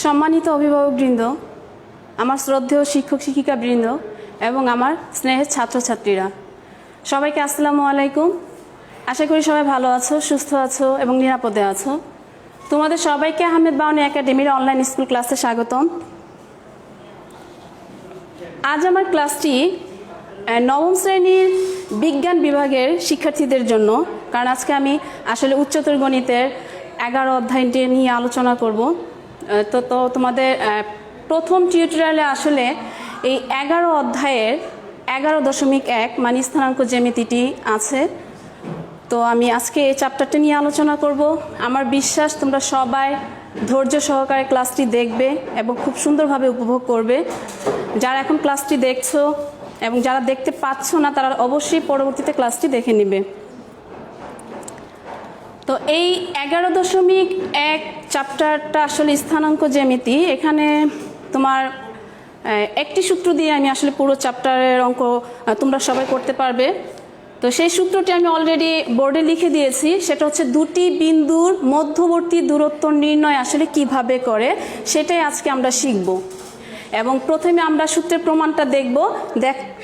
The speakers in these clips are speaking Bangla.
সম্মানিত অভিভাবকবৃন্দ, আমার শ্রদ্ধেয় শিক্ষক শিক্ষিকাবৃন্দ এবং আমার স্নেহের ছাত্রছাত্রীরা, সবাইকে আসসালামু আলাইকুম। আশা করি সবাই ভালো আছো, সুস্থ আছো এবং নিরাপদে আছো। তোমাদের সবাইকে আহমেদ বাউনী একাডেমির অনলাইন স্কুল ক্লাসে স্বাগতম। আজ আমার ক্লাসটি নবম শ্রেণীর বিজ্ঞান বিভাগের শিক্ষার্থীদের জন্য, কারণ আজকে আমি আসলে উচ্চতর গণিতের 11 অধ্যায়টি নিয়ে আলোচনা করব। তো তোমাদের প্রথম টিউটোরিয়ালে আসলে এই 11 অধ্যায়ের 11.1 মানে স্থানাঙ্ক জ্যামিতিটি আছে। তো আমি আজকে এই চ্যাপ্টারটা নিয়ে আলোচনা করব। আমার বিশ্বাস তোমরা সবাই ধৈর্য সহকারে ক্লাসটি দেখবে এবং খুব সুন্দরভাবে উপভোগ করবে। যারা এখন ক্লাসটি দেখছো এবং যারা দেখতে পাচ্ছ না, তারা অবশ্যই পরবর্তীতে ক্লাসটি দেখে নেবে। তো এই 11.1 চ্যাপ্টারটা আসলে স্থানাঙ্ক জ্যামিতি। এখানে তোমার একটি সূত্র দিয়ে আমি আসলে পুরো চ্যাপ্টারের অঙ্ক তোমরা সবাই করতে পারবে। তো সেই সূত্রটি আমি অলরেডি বোর্ডে লিখে দিয়েছি। সেটা হচ্ছে দুটি বিন্দুর মধ্যবর্তী দূরত্ব নির্ণয় আসলে কিভাবে করে, সেটাই আজকে আমরা শিখব। এবং প্রথমে আমরা সূত্রের প্রমাণটা দেখব।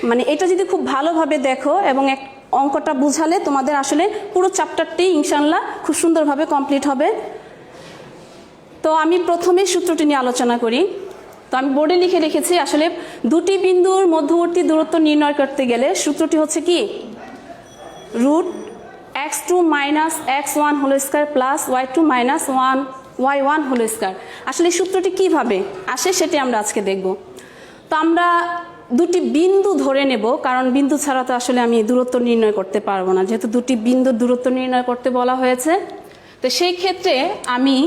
মানে এটা যদি খুব ভালোভাবে দেখো এবং অঙ্কটা বুঝালে তোমাদের আসলে পুরো চ্যাপ্টারটি ইনশাআল্লাহ খুব সুন্দরভাবে কমপ্লিট হবে। তো আমি প্রথমে সূত্রটি নিয়ে আলোচনা করি। তো আমি বোর্ডে লিখে রেখেছি, আসলে দুটি বিন্দুর মধ্যবর্তী দূরত্ব নির্ণয় করতে গেলে সূত্রটি হচ্ছে কি, √x2 - x1 whole square plus y2 - y1 whole square. আসলে এই সূত্রটি কিভাবে আসে সেটি আমরা আজকে দেখব। তো আমরা দুটি বিন্দু ধরে নেব, কারণ বিন্দু ছাড়া তো আসলে আমি দূরত্ব নির্ণয় করতে পারবো না, যেহেতু দুটি বিন্দুর দূরত্ব নির্ণয় করতে বলা হয়েছে। তো সেই ক্ষেত্রে আমি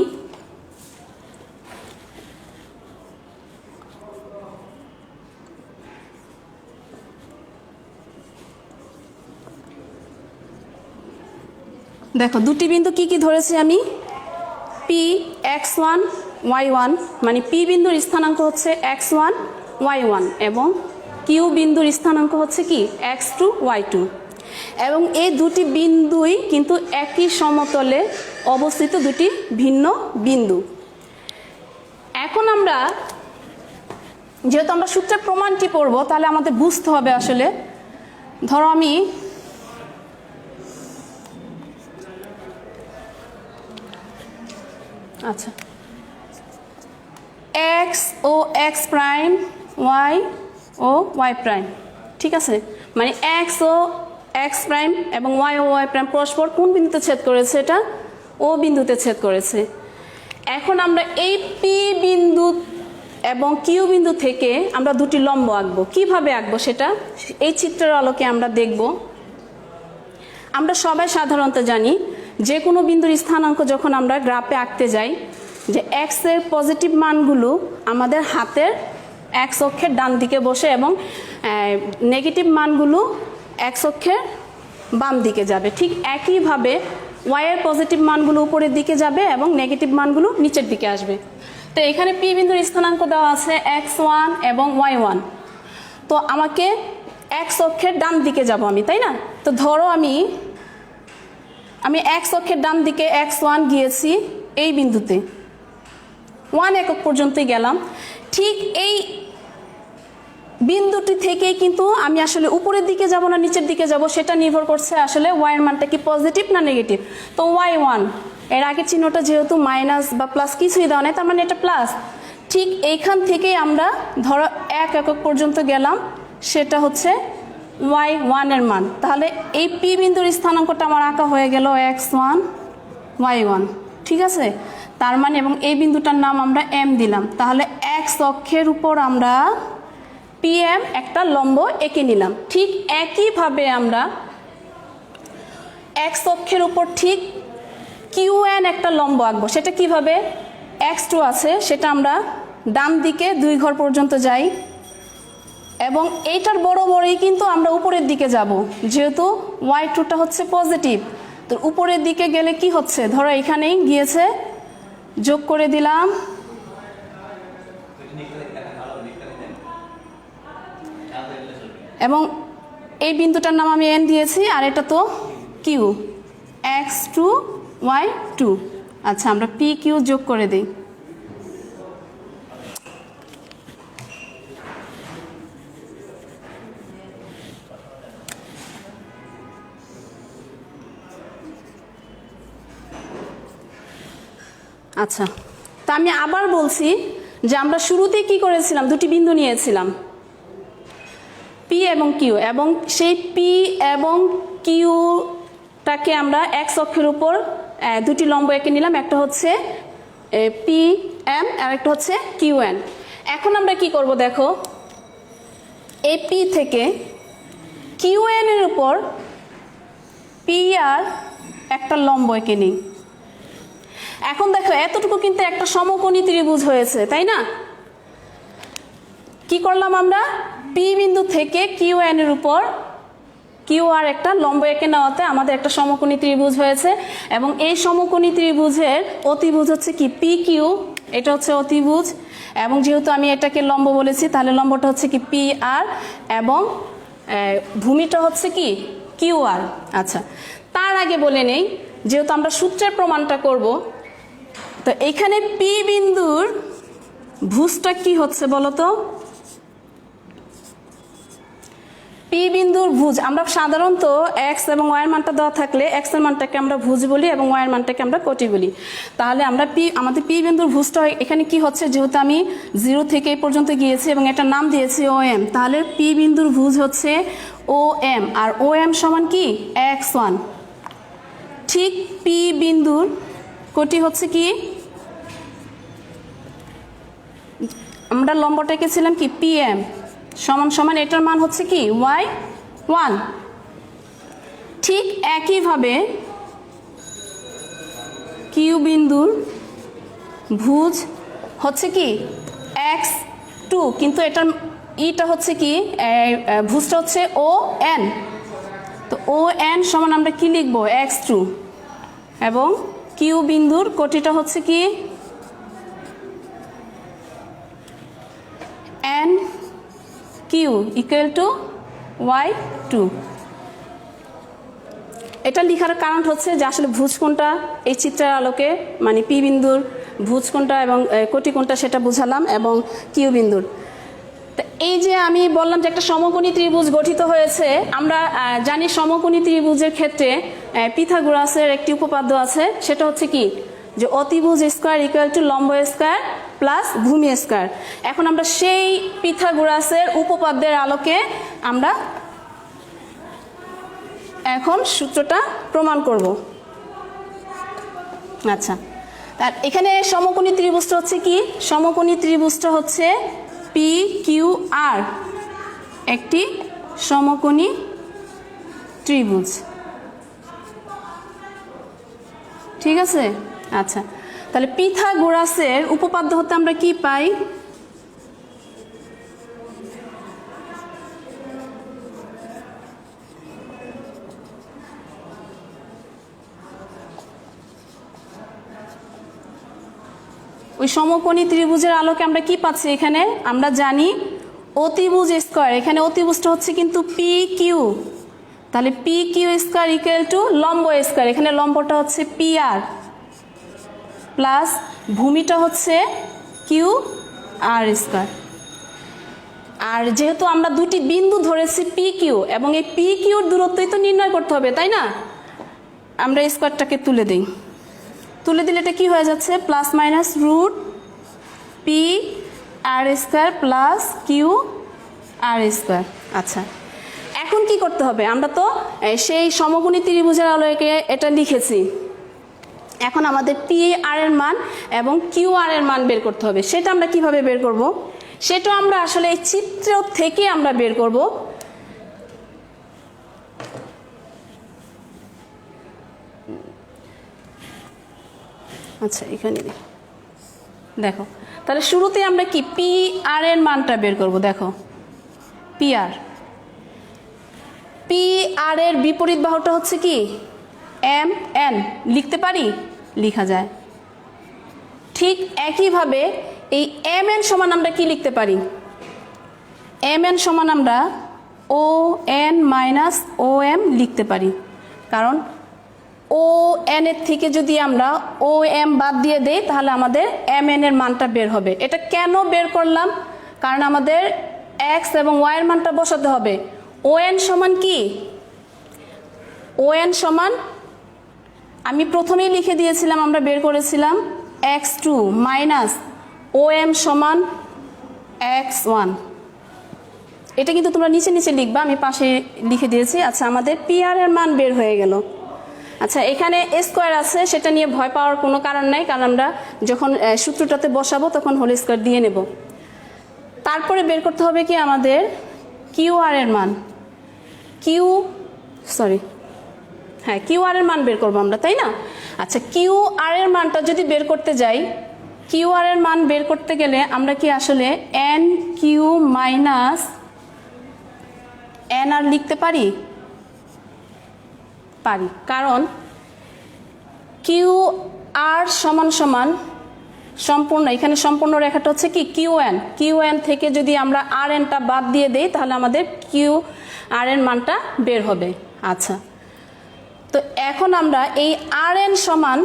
দেখো দুটি বিন্দু কি কি ধরেছি আমি, পি x1 y1 মানে পি বিন্দুর স্থানাঙ্ক হচ্ছে x1 y1 এবং কিউ বিন্দুর স্থানাঙ্ক হচ্ছে কি x2 y2। এবং এই দুটি বিন্দুই কিন্তু একই সমতলে অবস্থিত দুটি ভিন্ন বিন্দু। এখন আমরা যেহেতু আমরা সূত্রের প্রমাণটি পড়ব, তাহলে আমাদের বুঝতে হবে আসলে, ধরো আমি আচ্ছা x ও x প্রাইম, y ও y প্রাইম, ঠিক আছে, মানে x ও x প্রাইম এবং y ও y প্রাইম পরস্পর কোন বিন্দুতে ছেদ করেছে, এটা ও বিন্দুতে ছেদ করেছে। এখন আমরা এই পি বিন্দু এবং কিউ বিন্দু থেকে আমরা দুটি লম্ব আঁকবো। কিভাবে আঁকবো সেটা এই চিত্রের আলোকে আমরা দেখব। আমরা সবাই সাধারণত জানি যে কোনো বিন্দুর স্থানাঙ্ক যখন আমরা গ্রাফে আঁকতে যাই, যে x এর পজিটিভ মানগুলো আমাদের হাতের x অক্ষের ডান দিকে বসে এবং নেগেটিভ মানগুলো x অক্ষের বাম দিকে যাবে। ঠিক একইভাবে y এর পজিটিভ মানগুলো উপরের দিকে যাবে এবং নেগেটিভ মানগুলো নিচের দিকে আসবে। তো এখানে পি বিন্দুর স্থানাঙ্ক দেওয়া আছে x1 এবং y1। তো আমাকে x অক্ষের ডান দিকে যাব আমি, তাই না? তো ধরো আমি x অক্ষের ডান দিকে x1 গিয়েছি এই বিন্দুতে, 1 একক পর্যন্তই গেলাম। ঠিক এই বিন্দুটি থেকেই কিন্তু আমি আসলে উপরের দিকে যাব না নিচের দিকে যাব, সেটা নির্ভর করছে আসলে y এর মানটা কি পজিটিভ না নেগেটিভ। তো y1 এর আগে চিহ্নটা যেহেতু মাইনাস বা প্লাস কিছুই দেওয়া নেই, তার মানে এটা প্লাস। ঠিক এইখান থেকেই আমরা ধরো 1 একক পর্যন্ত গেলাম, সেটা হচ্ছে y1 এর মান। তাহলে এই পি বিন্দুর স্থানাঙ্কটা আমার আঁকা হয়ে গেল x1 y1, ঠিক আছে। তার মানে এবং এই বিন্দুটার নাম আমরা m দিলাম। তাহলে x অক্ষের উপর আমরা pm একটা লম্ব এঁকে নিলাম। ঠিক একইভাবে আমরা x অক্ষের উপর ঠিক qn একটা লম্ব আঁকবো। সেটা কিভাবে, x2 আছে, সেটা আমরা ডান দিকে 2 ঘর পর্যন্ত যাই এবং এইটার বড়ই কিন্তু আমরা উপরের দিকে যাব, যেহেতু y2টা হচ্ছে পজিটিভ। তো উপরের দিকে গেলে কি হচ্ছে, ধরো এখানেই গিয়েছে, যোগ করে দিলাম এবং এই বিন্দুটার নাম আমি n দিয়েছি, আর এটা তো q, x2 y2। আচ্ছা, আমরা p q যোগ করে দিই। আচ্ছা, তা আমি আবার বলছি যে আমরা শুরুতে কি করেছিলাম, দুটি বিন্দু নিয়েছিলাম পি এবং কিউ, এবং সেই পি এবং কিউটাকে আমরা এক্স অক্ষের উপর দুটি লম্ব এঁকে নিলাম, একটা হচ্ছে পি এম আর একটা হচ্ছে কিউ এন। এখন আমরা কি করব দেখো, এই পি থেকে কিউ এন এর উপর পি আর একটা লম্ব এঁকে নিই। এখন দেখো এতটুকু কিন্তু একটা সমকোণী ত্রিভুজ হয়েছে, তাই না? কি করলাম আমরা, পি বিন্দু থেকে কিউ এন এর উপর কিউ আর একটা লম্ব এঁকে নেওয়াতে আমাদের একটা সমকোণী ত্রিভুজ হয়েছে, এবং এই সমকোণী ত্রিভুজের অতিভুজ হচ্ছে কি পি কিউ, এটা হচ্ছে অতিভুজ, এবং যেহেতু আমি এটাকে লম্ব বলেছি তাহলে লম্বটা হচ্ছে কি পি আর, এবং ভূমিটা হচ্ছে কি কিউ আর। আচ্ছা, তার আগে বলে নেই, যেহেতু আমরা সূত্রের প্রমাণটা করব, তো এখানে পি বিন্দুর ভুজটা কি হচ্ছে বলো তো? পি বিন্দুর ভুজ আমরা সাধারণত এক্স এবং ওয়াই এর মানটা দেওয়া থাকলে এক্স এর মানটাকে আমরা ভুজ বলি এবং ওয়াই এর মানটাকে আমরা কোটি বলি। তাহলে আমরা আমাদের পি বিন্দুর ভুজটা এখানে কি হচ্ছে, যেহেতু আমি 0 থেকে এই পর্যন্ত গিয়েছি এবং এটা নাম দিয়েছি ও এম, তাহলে পি বিন্দুর ভুজ হচ্ছে ও এম, আর ও এম সমান কি x1। ঠিক পি বিন্দুর কোটি হচ্ছে কি, আমরা লম্বটা এঁকেছিলাম কি পি এম সমান সমান এটার মান হচ্ছে কি y1। ঠিক একইভাবে কিউ বিন্দুর ভুজ হচ্ছে কি x2, কিন্তু এটার ইটা হচ্ছে কি ভুজটা হচ্ছে ও এন, তো ও এন সমান আমরা কি লিখব x2, এবং কিউ বিন্দুর কোটিটা হচ্ছে কি N Q equal to y2। এটা লেখার কারণ হচ্ছে যে আসলে ভুজ কোনটা এই চিত্রের আলোকে, মানে পি বিন্দুর ভুজ কোনটা এবং কোটি কোনটা সেটা বুঝালাম, এবং কিউ বিন্দুর। তো এই যে আমি বললাম যে একটা সমকোণী ত্রিভুজ গঠিত হয়েছে, আমরা জানি সমকোণী ত্রিভুজের ক্ষেত্রে পিথাগোরাসের একটি উপপাদ্য আছে, সেটা হচ্ছে কি যে অতিভুজ স্কয়ার ইকুয়াল টু লম্ব স্কয়ার প্লাস ভূমি স্কয়ার। এখন আমরা সেই পিথাগোরাসের উপপাদ্যের আলোকে আমরা এখন সূত্রটা প্রমাণ করব। আচ্ছা, আর এখানে সমকোণী ত্রিভুজটা হচ্ছে কি, সমকোণী ত্রিভুজটা হচ্ছে পি কিউ আর একটি সমকোণী ত্রিভুজ, ঠিক আছে? আচ্ছা, তাহলে পিথাগোরাসের উপপাদ্য হতে আমরা কি পাই, ওই সমকোণী ত্রিভুজের আলোকে আমরা কি পাচ্ছি, এখানে আমরা জানি অতিভুজ স্কয়ার, এখানে অতিভুজটা হচ্ছে কিন্তু পি কিউ, তাহলে P Q square equal to লম্ব স্কয়ার, এখানে লম্বটা হচ্ছে পি আর প্লাস ভূমিটা হচ্ছে কিউ আর স্কয়ার। আর যেহেতু আমরা দুটি বিন্দু ধরেছি পি কিউ, এবং এই পি কিউর দূরত্বই তো নির্ণয় করতে হবে, তাই না? আমরা স্কয়ারটাকে তুলে দিই, তুলে দিলে এটা কি হয়ে যাচ্ছে, plus minus root P R square plus Q R square. আচ্ছা, এখন কি করতে হবে, আমরা তো সেই সমকোণী ত্রিভুজের আলোকে এটা লিখেছি, এখন আমাদের পি আর এর মান এবং কিউ আর এর মান বের করতে হবে। সেটা আমরা কিভাবে বের করব, সেটা আমরা আসলে এই চিত্র থেকে আমরা বের করব। আচ্ছা, এখানে দেখো, তাহলে শুরুতে আমরা কি পি আর এর মানটা বের করব। দেখো পি আর এর বিপরীত বাহুটা হচ্ছে কি এম এন, লিখতে পারি, লেখা যায়। ঠিক একইভাবে এই এম এন সমান আমরা কি লিখতে পারি, এম এন সমান আমরা ও এন মাইনাস ও এম লিখতে পারি, কারণ ও এন এর থেকে যদি আমরা ও এম বাদ দিয়ে দেই তাহলে আমাদের এম এন এর মানটা বের হবে। এটা কেন বের করলাম, কারণ আমাদের এক্স এবং ওয়াই এর মানটা বসাতে হবে। ও এন সমান কি, ও এন সমান আমি প্রথমেই লিখে দিয়েছিলাম, আমরা বের করেছিলাম x2 মাইনাস OM সমান x1। এটা কিন্তু তোমরা নিচে নিচে লিখবা, আমি পাশে লিখে দিয়েছি। আচ্ছা, আমাদের PR এর মান বের হয়ে গেল। আচ্ছা, এখানে স্কোয়ার আছে, সেটা নিয়ে ভয় পাওয়ার কোনো কারণ নাই, কারণ আমরা যখন সূত্রটাতে বসাবো তখন হোল স্কোয়ার দিয়ে নেব। তারপরে বের করতে হবে কি আমাদের QR এর মান, QR এর মান বের করবো আমরা, তাই না? আচ্ছা, QR এর মানটা যদি বের করতে যাই, QR এর মান বের করতে গেলে আমরা কি আসলে NQ মাইনাস NR লিখতে পারি? পারি, কারণ QR সমান সমান সম্পূর্ণ, এখানে সম্পূর্ণ রেখাটা হচ্ছে কি QN থেকে যদি আমরা RNটা বাদ দিয়ে দেই তাহলে আমাদের QR এর মানটা বের হবে। আচ্ছা, তো এখন আমরা এই RN সমান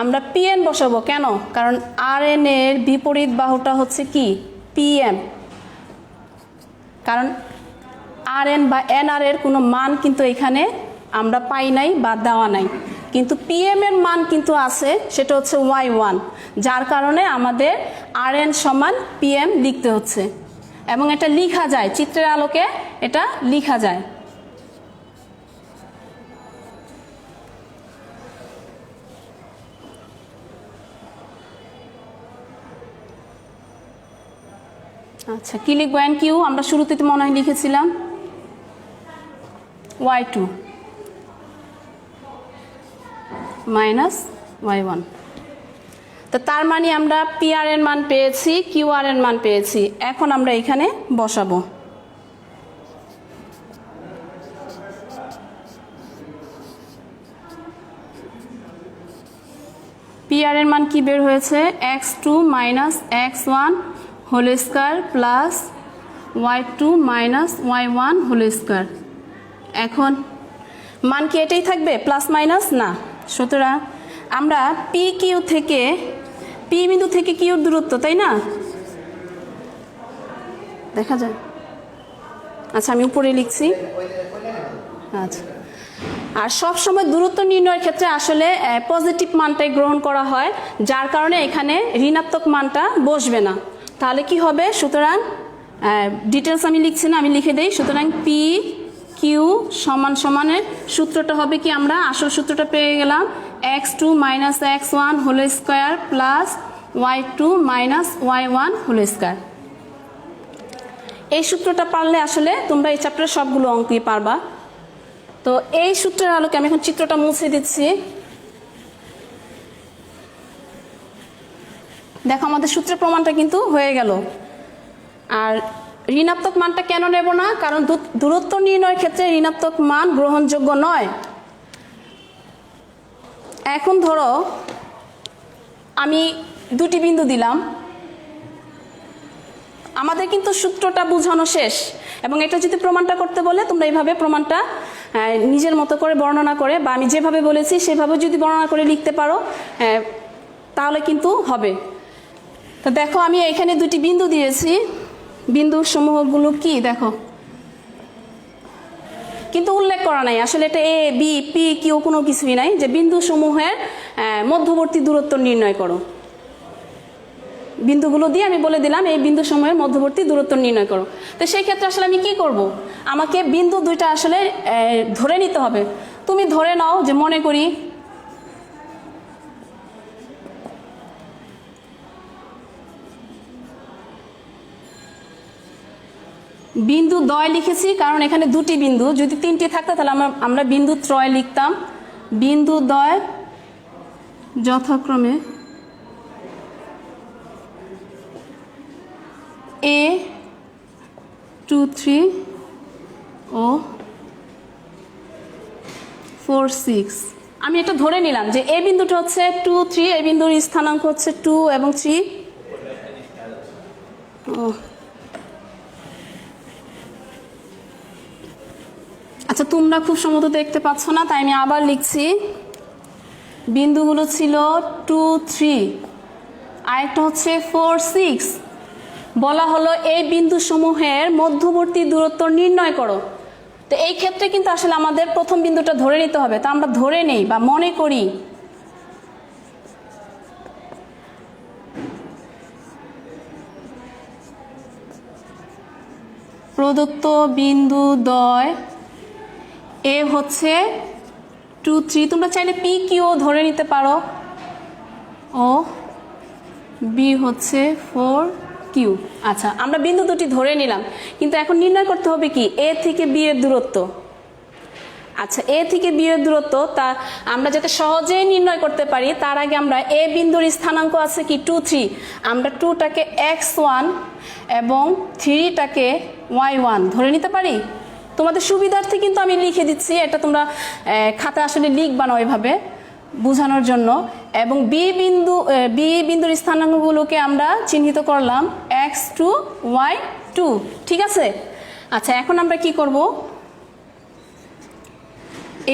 আমরা PN বসাবো। কেন? কারণ RN এর বিপরীত বাহুটা হচ্ছে কি PM, কারণ RN বা NR এর কোনো মান কিন্তু এখানে আমরা পাই নাই বা দেওয়া নাই, কিন্তু PM এর মান কিন্তু আছে, সেটা হচ্ছে Y1, যার কারণে আমাদের RN সমান PM লিখতে হচ্ছে, এবং এটা লিখা যায়, চিত্রের আলোকে এটা লিখা যায়। আচ্ছা, কি লিখবো? NQ আমরা শুরুতে তো মনে হয় লিখেছিলাম Y2 মাইনাস Y1। তো তার মানে আমরা PR এর মান পেয়েছি, QR এর মান পেয়েছি। এখন আমরা এখানে বসাবো। PR এর মান কি বের হয়েছে? x2 minus x1 whole square plus y2 minus y1 whole square. এখন মান কি এটাই থাকবে, প্লাস মাইনাস? না, সুতরাং আমরা PQ থেকে, P বিন্দু থেকে কিউর দূরত্ব, তাই না? দেখা যায়। আচ্ছা, আমি উপরে লিখছি। আচ্ছা, আর সব সময় দূরত্ব নির্ণয়ের ক্ষেত্রে আসলে পজিটিভ মানটাই গ্রহণ করা হয়, যার কারণে এখানে ঋণাত্মক মানটা বসবে না। তাহলে কি হবে? সুতরাং ডিটেলস আমি লিখছি না, আমি লিখে দেই। সুতরাং PQ সমান সমানের সূত্রটা হবে কি, আমরা আসল সূত্রটা পেয়ে গেলাম, x2 minus x1 whole square plus y2 minus y1 whole square. এই সূত্রটা পারলে আসলে তোমরা এই চ্যাপ্টারের সবগুলো অঙ্কই পারবা। তো এই সূত্রের আলোকে আমি এখন চিত্রটা মুছে দিচ্ছি। দেখো, আমাদের সূত্রের প্রমাণটা কিন্তু হয়ে গেল। আর ঋণাত্মক মানটা কেন নেব না? কারণ দূরত্ব নির্ণয়ের ক্ষেত্রে ঋণাত্মক মান গ্রহণযোগ্য নয়। এখন ধরো আমি দুটি বিন্দু দিলাম, আমাদের কিন্তু সূত্রটা বোঝানো শেষ, এবং এটা যদি প্রমাণটা করতে বলে তোমরা এইভাবে প্রমাণটা নিজের মতো করে বর্ণনা করে, বা আমি যেভাবে বলেছি সেভাবে যদি বর্ণনা করে লিখতে পারো তাহলে কিন্তু হবে। তো দেখো, আমি এখানে দুটি বিন্দু দিয়েছি, বিন্দু সমূহগুলো কি দেখো, কিন্তু উল্লেখ করা নাই আসলে, এটা A B P Q কোনো কিছুই নাই, যে বিন্দু সমূহের মধ্যবর্তী দূরত্ব নির্ণয় করো। বিন্দুগুলো দিয়ে আমি বলে দিলাম এই বিন্দু সমূহের মধ্যবর্তী দূরত্ব নির্ণয় করো। তো সেই ক্ষেত্রে আসলে আমি কি করব? আমাকে বিন্দু দুইটা আসলে ধরে নিতে হবে। তুমি ধরে নাও যে, মনে করি বিন্দু দ্বয় লিখেছি, কারণ এখানে দুটি বিন্দু, যদি তিনটি থাকতো তাহলে আমরা বিন্দু ত্রয় লিখতাম। বিন্দু দ্বয় যথাক্রমে A23 ও 46। আমি এটা ধরে নিলাম যে এই বিন্দুটা হচ্ছে 2 3, এই বিন্দুর স্থানাঙ্ক হচ্ছে 2 এবং 3। আচ্ছা, তোমরা খুব সম্ভবত দেখতে পাচ্ছ না, তাই আমি আবার লিখছি। বিন্দুগুলো ছিল 2 3, আরেকটা হচ্ছে 4 6। বলা হলো এই বিন্দু সমূহের মধ্যবর্তী দূরত্ব নির্ণয় করো। তো এই ক্ষেত্রে কিন্তু আসলে আমাদের প্রথম বিন্দুটা ধরে নিতে হবে। তা আমরা ধরে নেই বা মনে করি প্রদত্ত বিন্দু দ্বয় এ হচ্ছে 2 3, তোমরা চাইলে পি কিউ ধরে নিতে পারো, ও বি হচ্ছে 4 কিউ। আচ্ছা, আমরা বিন্দু দুটি ধরে নিলাম, কিন্তু এখন নির্ণয় করতে হবে কি এ থেকে বি এর দূরত্ব। আচ্ছা, এ থেকে বি এর দূরত্ব তা আমরা যাতে সহজেই নির্ণয় করতে পারি তার আগে আমরা এ বিন্দুর স্থানাঙ্ক আছে কি 2 3, আমরা 2টাকে x1 এবং 3টাকে y1 ধরে নিতে পারি। তোমাদের সুবিধার্থে কিন্তু আমি লিখে দিচ্ছি, এটা তোমরা খাতা আসলে লিখবা না ওইভাবে বোঝানোর জন্য। এবং বি বিন্দুর স্থানাঙ্কগুলোকে আমরা চিহ্নিত করলাম x2 y2, ঠিক আছে। আচ্ছা, এখন আমরা কি করব,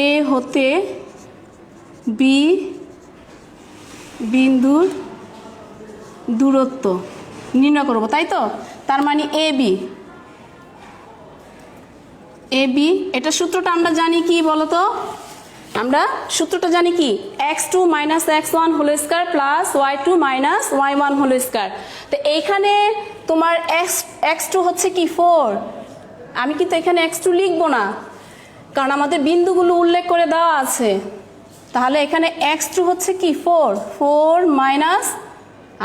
এ হতে বি বিন্দুর দূরত্ব নির্ণয় করব, তাই তো। তার মানে এ বি এটা সূত্রটা আমরা জানি কি বলতো, আমরা সূত্রটা জানি কি x2 minus x1 whole square plus y2 minus y1 whole square. তো এইখানে তোমার x2 হচ্ছে কি 4, আমি কিন্তু এখানে x2 লিখবো না কারণ আমাদের বিন্দুগুলো উল্লেখ করে দেওয়া আছে। তাহলে এখানে x2 হচ্ছে কি 4 মাইনাস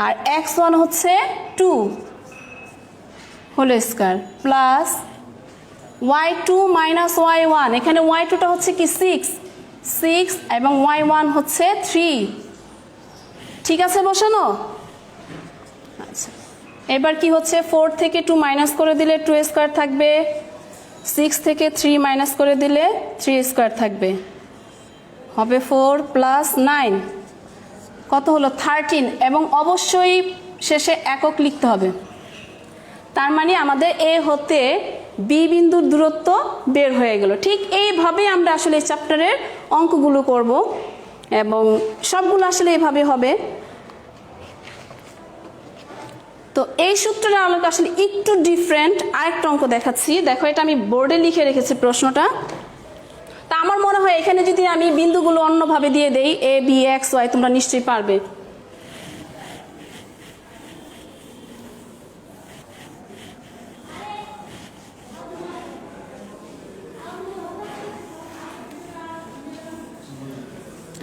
আর x1 হচ্ছে 2 whole square plus y2 minus y1, এখানে y2টা হচ্ছে কি 6 এবং y1 হচ্ছে 3, ঠিক আছে বসানো। আচ্ছা, এবার কি হচ্ছে 4 থেকে 2 মাইনাস করে দিলে 2 স্কয়ার থাকবে, 6 থেকে 3 মাইনাস করে দিলে 3 স্কয়ার থাকবে, হবে 4 প্লাস 9 কত হলো 13, এবং অবশ্যই শেষে একক লিখতে হবে। তার মানে আমাদের এ হতে বি বিন্দুর দূরত্ব বের হয়ে গেল। ঠিক এইভাবে আমরা আসলে এই চ্যাপ্টারের অঙ্কগুলো করব এবং সবগুলো আসলে এইভাবে হবে। তো এই সূত্রের আলোকে আসলে একটু ডিফারেন্ট আরেকটা অঙ্ক দেখাচ্ছি। দেখো, এটা আমি বোর্ডে লিখে রেখেছি প্রশ্নটা। তা আমার মনে হয় এখানে যদি আমি বিন্দুগুলো অন্যভাবে দিয়ে দেই এ বি এক্স ওয়াই, তোমরা নিশ্চয়ই পারবে।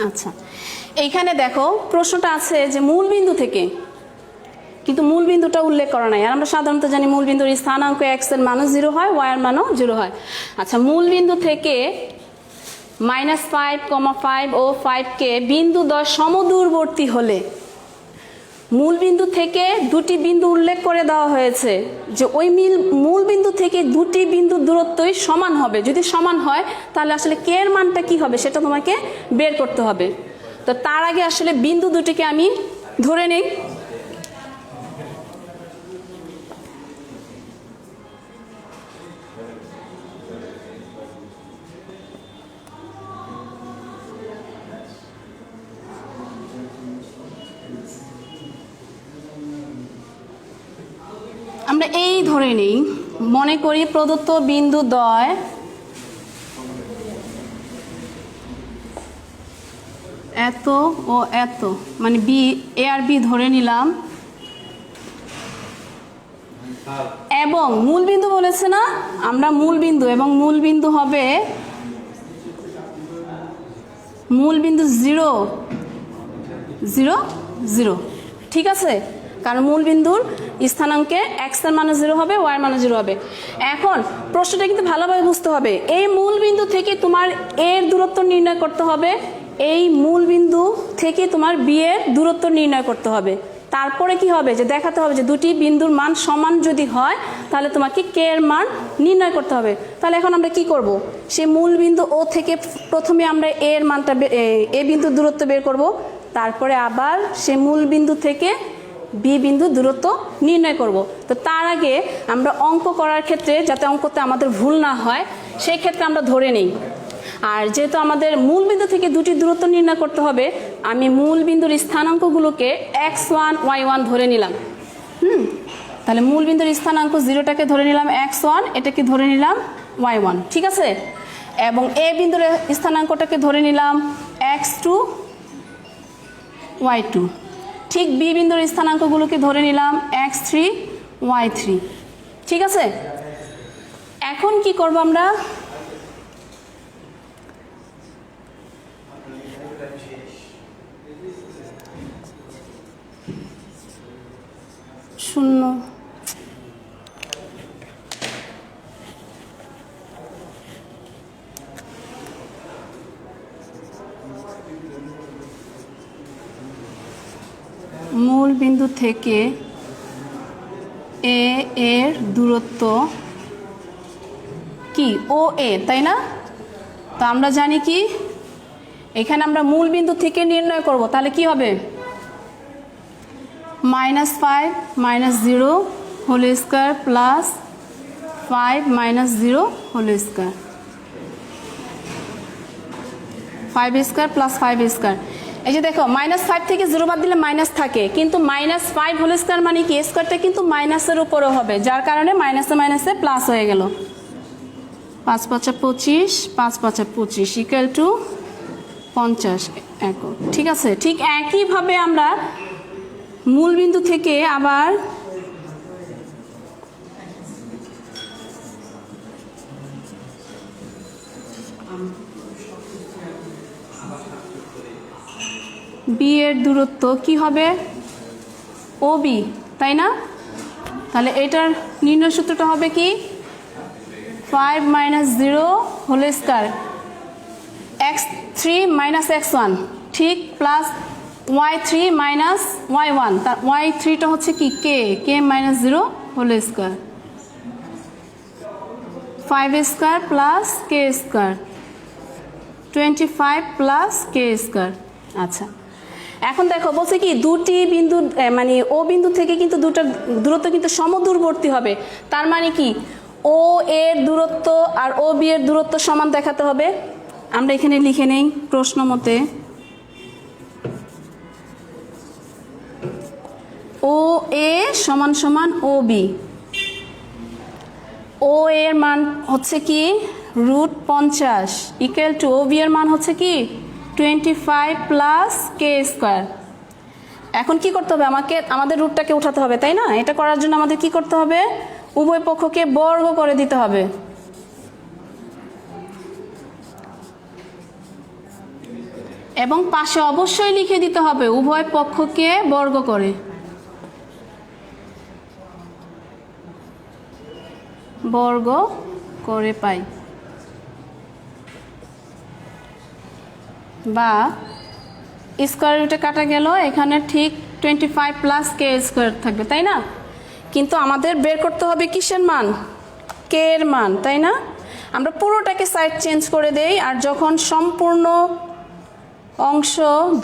আচ্ছা, এইখানে দেখো প্রশ্নটা আছে যে মূল বিন্দু থেকে, কিন্তু মূল বিন্দুটা উল্লেখ করা নাই। আর আমরা সাধারণত জানি মূল বিন্দুর স্থানাঙ্ক x এর মানও 0 হয়, y এর মানও 0 হয়। আচ্ছা, মূল বিন্দু থেকে -5, 5 ও 5কে বিন্দু দ্বয় সমদূরবর্তী হলে, মূল বিন্দু থেকে দুটি বিন্দু উল্লেখ করে দেওয়া হয়েছে যে ওই মূল বিন্দু থেকে দুটি বিন্দু দূরত্বই সমান হবে। যদি সমান হয় তাহলে আসলে কে এর মানটা কি হবে সেটা তোমাকে বের করতে হবে। তো তার আগে আসলে বিন্দু দুটিকে আমি ধরে নেই। আমরা এই ধরে নেই, মনে করি প্রদত্ত বিন্দু দ্বয় এত ও এত, মানে বি, এ আর বি ধরে নিলাম, এবং মূল বিন্দু বলেছে না, আমরা মূল বিন্দু, এবং মূল বিন্দু হবে মূল বিন্দু 0 0 0, ঠিক আছে। কারণ মূল বিন্দুর স্থানাঙ্কে x এর মান 0 হবে, y এর মান 0 হবে। এখন প্রশ্নটা কিন্তু ভালোভাবে বুঝতে হবে। এই মূল বিন্দু থেকে তোমার এর দূরত্ব নির্ণয় করতে হবে, এই মূল বিন্দু থেকে তোমার বি এর দূরত্ব নির্ণয় করতে হবে। তারপরে কি হবে, যে দেখাতে হবে যে দুটি বিন্দুর মান সমান যদি হয় তাহলে তোমাকে কে এর মান নির্ণয় করতে হবে। তাহলে এখন আমরা কি করব, সেই মূল বিন্দু ও থেকে প্রথমে আমরা এ এর মানটা, এ বিন্দুর দূরত্ব বের করব, তারপরে আবার সে মূল বিন্দু থেকে বি বিন্দু দূরত্ব নির্ণয় করব। তো তার আগে আমরা অঙ্ক করার ক্ষেত্রে যাতে অঙ্কতে আমাদের ভুল না হয় সেই ক্ষেত্রে আমরা ধরে নেই। আর যেহেতু আমাদের মূল বিন্দু থেকে দুটি দূরত্ব নির্ণয় করতে হবে, আমি মূল বিন্দুর স্থানাঙ্কগুলোকে x1 y1 ধরে নিলাম। তাহলে মূল বিন্দুর স্থানাঙ্ক 0টাকে ধরে নিলাম x1, এটাকে ধরে নিলাম y1, ঠিক আছে। এবং এ বিন্দুর স্থানাঙ্কটাকে ধরে নিলাম x2 y2, ঠিক বি বিন্দুর স্থানাঙ্কগুলোকে ধরে নিলাম x3 y3, ঠিক আছে। এখন কি করব আমরা, শূন্য মূল বিন্দু থেকে এ এর দূরত্ব কি ও এ, তাই না? তো আমরা জানি কি এখানে আমরা মূল বিন্দু থেকে নির্ণয় করব, তাহলে কি হবে -5 -0 whole square plus 5 -0 whole square, 5 square plus 5 square. এই যে দেখো -5 থেকে 0 বাদ দিলে মাইনাস থাকে, কিন্তু -5 হোল স্কয়ার মানে কি স্কয়ারটা কিন্তু মাইনাসের উপরে হবে, যার কারণে মাইনাসে মাইনাসে প্লাস হয়ে গেল। 5 × 5 = 25, 5 × 5 = 25 ইকুয়াল টু 50 একক। ঠিক আছে, ঠিক একইভাবে আমরা মূল বিন্দু থেকে আবার বি এর দূরত্ব কি হবে ও বি, তাই না? তাহলে এটার নির্ণয় সূত্রটা হবে কি 5 - 0 হোল স্কয়ার x3 - x1 ঠিক প্লাস y3 - y1, তার y3টা হচ্ছে কি k -0 whole square, 5 square plus k square 25 plus k square. আচ্ছা, এখন দেখো বলছে কি দুটি বিন্দু মানে ও বিন্দু থেকে কিন্তু দুটার দূরত্ব কিন্তু সমদূরবর্তী হবে, তার মানে কি ও এর দূরত্ব আর ও বি এর দূরত্ব সমান দেখাতে হবে। আমরা এখানে লিখে নেই প্রশ্ন মতে ও এ সমান সমান ও বি, ও এর মান হচ্ছে কি √50 ইকুয়াল টু ও বি এর মান হচ্ছে কি 25 প্লাস k স্কয়ার। এখন কি করতে হবে, আমাদের রুটটাকে উঠাতে হবে, তাই না? এটা করার জন্য আমাদের কি করতে হবে, উভয় পক্ষকে বর্গ করে দিতে হবে। এবং পাশে অবশ্যই লিখে দিতে হবে উভয় পক্ষকে বর্গ করে, বর্গ করে পাই, বা স্কয়ার রুটে কাটা গেল, এখানে ঠিক 25 প্লাস k স্কয়ার থাকবে, তাই না? কিন্তু আমাদের বের করতে হবে কিসের মান, k এর মান, তাই না? আমরা পুরোটাকে সাইড চেঞ্জ করে দেই, আর যখন সম্পূর্ণ অংশ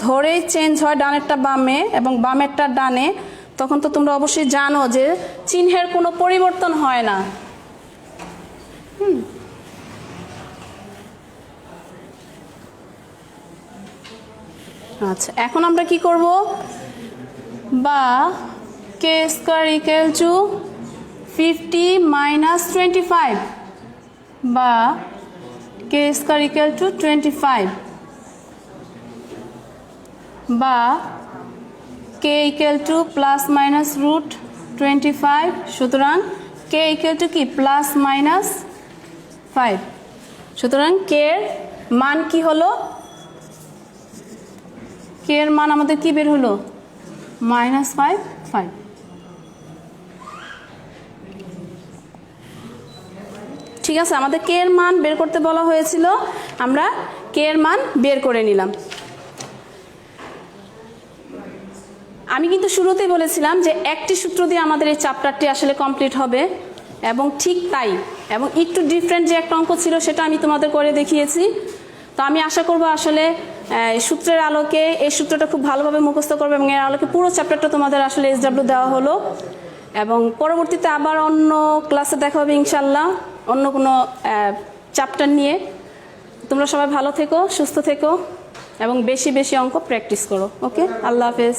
ধরেই চেঞ্জ হয় ডানেরটা বামে এবং বামেরটা ডানে, তখন তো তোমরা অবশ্যই জানো যে চিহ্নের কোনো পরিবর্তন হয় না। আচ্ছা, এখন আমরা কি করব, বা k স্কয়ার ইকুয়াল টু 50 - 25, বা k স্কয়ার ইকুয়াল টু 25, বা k equal to plus minus √25, সুতরাং k ইকুয়াল টু কি প্লাস মাইনাস 5। সুতরাং k এর মান কি হলো, k এর মান আমাদের কি বের হলো -5। ঠিক আছে, আমাদের k এর মান বের করতে বলা হয়েছিল, আমরা k এর মান বের করে নিলাম। আমি কিন্তু শুরুতেই বলেছিলাম যে একটি সূত্র দিয়ে আমাদের এই চ্যাপ্টারটি আসলে কমপ্লিট হবে, এবং ঠিক তাই, এবং একটু ডিফারেন্ট যে একটা অঙ্ক ছিল সেটা আমি তোমাদের করে দেখিয়েছি। তো আমি আশা করব আসলে সূত্রের আলোকে এই সূত্রটা খুব ভালোভাবে মুখস্থ করবে, এবং এর আলোকে পুরো চ্যাপ্টারটা তোমাদের আসলে SW দেওয়া হলো, এবং পরবর্তীতে আবার অন্য ক্লাসে দেখা হবে ইনশাল্লাহ অন্য কোনো চ্যাপ্টার নিয়ে। তোমরা সবাই ভালো থেকো, সুস্থ থেকো, এবং বেশি বেশি অঙ্ক প্র্যাকটিস করো। ওকে, আল্লাহ হাফেজ।